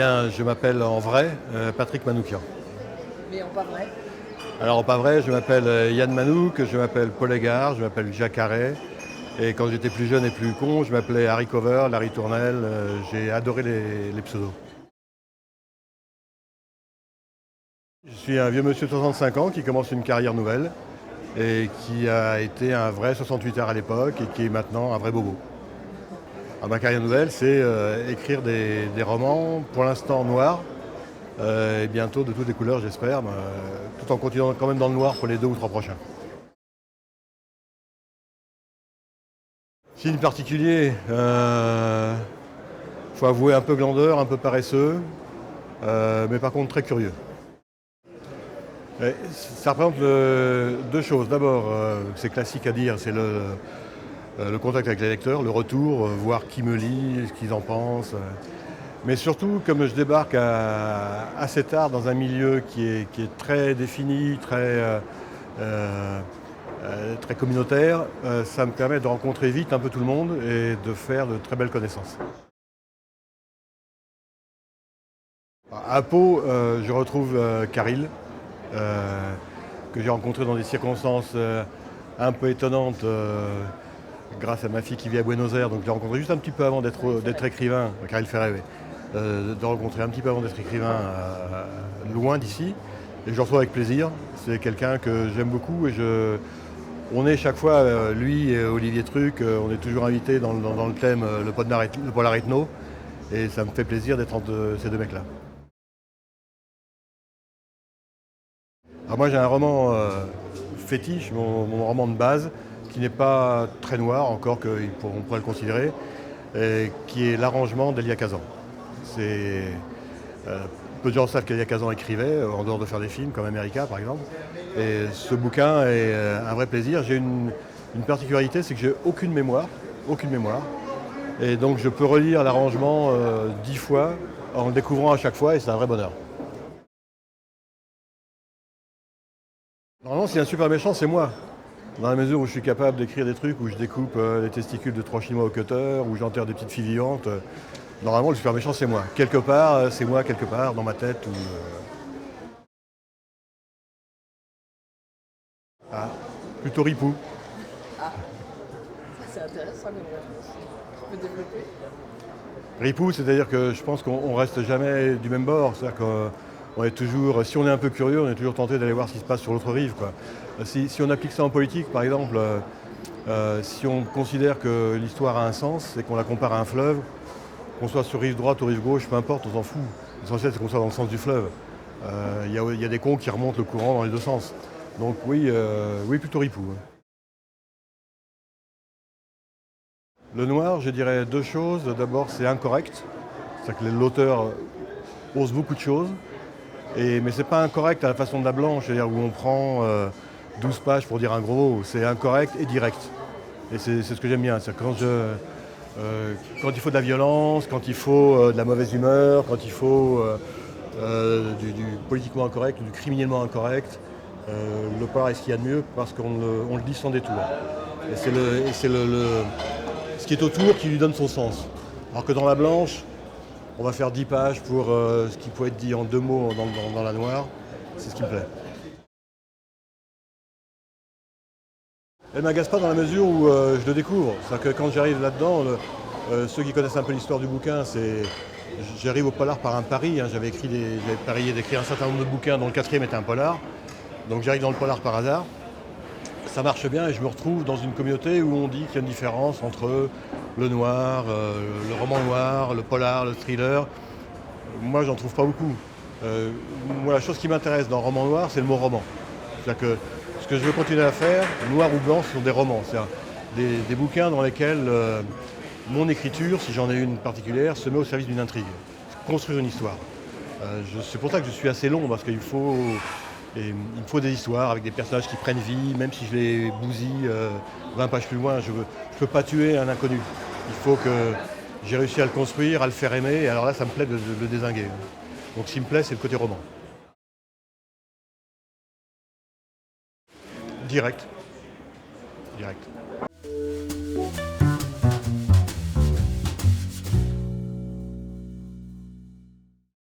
bien, je m'appelle en vrai Patrick Manoukian. Mais en pas vrai. Alors en pas vrai, je m'appelle Yann Manouk, je m'appelle Paul Égard, je m'appelle Jacques Harret. Et quand j'étais plus jeune et plus con, je m'appelais Harry Cover, Larry Tournelle. J'ai adoré les pseudos. Je suis un vieux monsieur de 65 ans qui commence une carrière nouvelle et qui a été un vrai 68 heures à l'époque et qui est maintenant un vrai bobo. Alors, ma carrière nouvelle, c'est écrire des romans, pour l'instant noirs, et bientôt de toutes les couleurs, j'espère, tout en continuant quand même dans le noir pour les 2 ou 3 prochains. Signe particulier, faut avouer un peu glandeur, un peu paresseux, mais par contre très curieux. Et ça représente deux choses. D'abord, c'est classique à dire, c'est le contact avec les lecteurs, le retour, voir qui me lit, ce qu'ils en pensent. Mais surtout, comme je débarque assez tard dans un milieu qui est très défini, très communautaire, ça me permet de rencontrer vite un peu tout le monde et de faire de très belles connaissances. À Pau, je retrouve Caril, que j'ai rencontré dans des circonstances un peu étonnantes grâce à ma fille qui vit à Buenos Aires. Donc je l'ai rencontré juste un petit peu avant d'être écrivain, Caril Ferret, oui. De rencontrer un petit peu avant d'être écrivain loin d'ici. Et je le retrouve avec plaisir. C'est quelqu'un que j'aime beaucoup et on est chaque fois, lui et Olivier Truc, on est toujours invités dans le thème le polar ethno. Et ça me fait plaisir d'être entre ces deux mecs-là. Alors moi j'ai un roman fétiche, mon roman de base, qui n'est pas très noir, encore qu'on pourrait le considérer, et qui est l'arrangement d'Elia Kazan. C'est, peu de gens savent qu'Elia Kazan écrivait, en dehors de faire des films, comme America par exemple. Et ce bouquin est un vrai plaisir. J'ai une particularité, c'est que j'ai aucune mémoire. Et donc je peux relire l'arrangement 10 fois, en le découvrant à chaque fois, et c'est un vrai bonheur. Normalement, si un super méchant, c'est moi. Dans la mesure où je suis capable d'écrire des trucs où je découpe les testicules de 3 Chinois au cutter, où j'enterre des petites filles vivantes, normalement, le super méchant, c'est moi. Quelque part, c'est moi, quelque part, dans ma tête. Ah, plutôt ripou. Ah, ça c'est intéressant comme réponse. Tu peux développer? Ripou, c'est-à-dire que je pense qu'on reste jamais du même bord. C'est-à-dire qu'on est toujours, si on est un peu curieux, on est toujours tenté d'aller voir ce qui se passe sur l'autre rive, quoi. Si on applique ça en politique, par exemple, si on considère que l'histoire a un sens et qu'on la compare à un fleuve, qu'on soit sur rive droite ou rive gauche, peu importe, on s'en fout. L'essentiel, c'est qu'on soit dans le sens du fleuve. Il y a des cons qui remontent le courant dans les deux sens. Donc oui, oui plutôt ripou. Ouais. Le noir, je dirais deux choses. D'abord, c'est incorrect. C'est-à-dire que l'auteur ose beaucoup de choses. Mais c'est pas incorrect à la façon de la blanche, c'est-à-dire où on prend 12 pages pour dire un gros mot. C'est incorrect et direct. Et c'est ce que j'aime bien. C'est quand il faut de la violence, quand il faut de la mauvaise humeur, quand il faut du politiquement incorrect ou du criminellement incorrect, le polar est ce qu'il y a de mieux parce qu'on le dit sans détour. Et c'est ce qui est autour qui lui donne son sens. Alors que dans la blanche, on va faire 10 pages pour ce qui peut être dit en 2 mots dans la noire. C'est ce qui me plaît. Elle m'agace pas dans la mesure où je le découvre. C'est-à-dire que quand j'arrive là-dedans, ceux qui connaissent un peu l'histoire du bouquin, j'arrive au polar par un pari. Hein. J'avais parié d'écrire un certain nombre de bouquins dont le 4e était un polar. Donc j'arrive dans le polar par hasard. Ça marche bien et je me retrouve dans une communauté où on dit qu'il y a une différence entre le noir, le roman noir, le polar, le thriller. Moi, j'en trouve pas beaucoup. Moi, la chose qui m'intéresse dans le roman noir, c'est le mot roman. C'est-à-dire que ce que je veux continuer à faire, noir ou blanc, ce sont des romans. C'est-à-dire des bouquins dans lesquels mon écriture, si j'en ai une particulière, se met au service d'une intrigue. Construire une histoire. C'est pour ça que je suis assez long, parce qu'il me faut des histoires avec des personnages qui prennent vie, même si je les bousille 20 pages plus loin. Je ne peux pas tuer un inconnu. Il faut que j'ai réussi à le construire, à le faire aimer, et alors là, ça me plaît de le dézinguer. Donc ce qui me plaît, c'est le côté roman. Direct. Direct.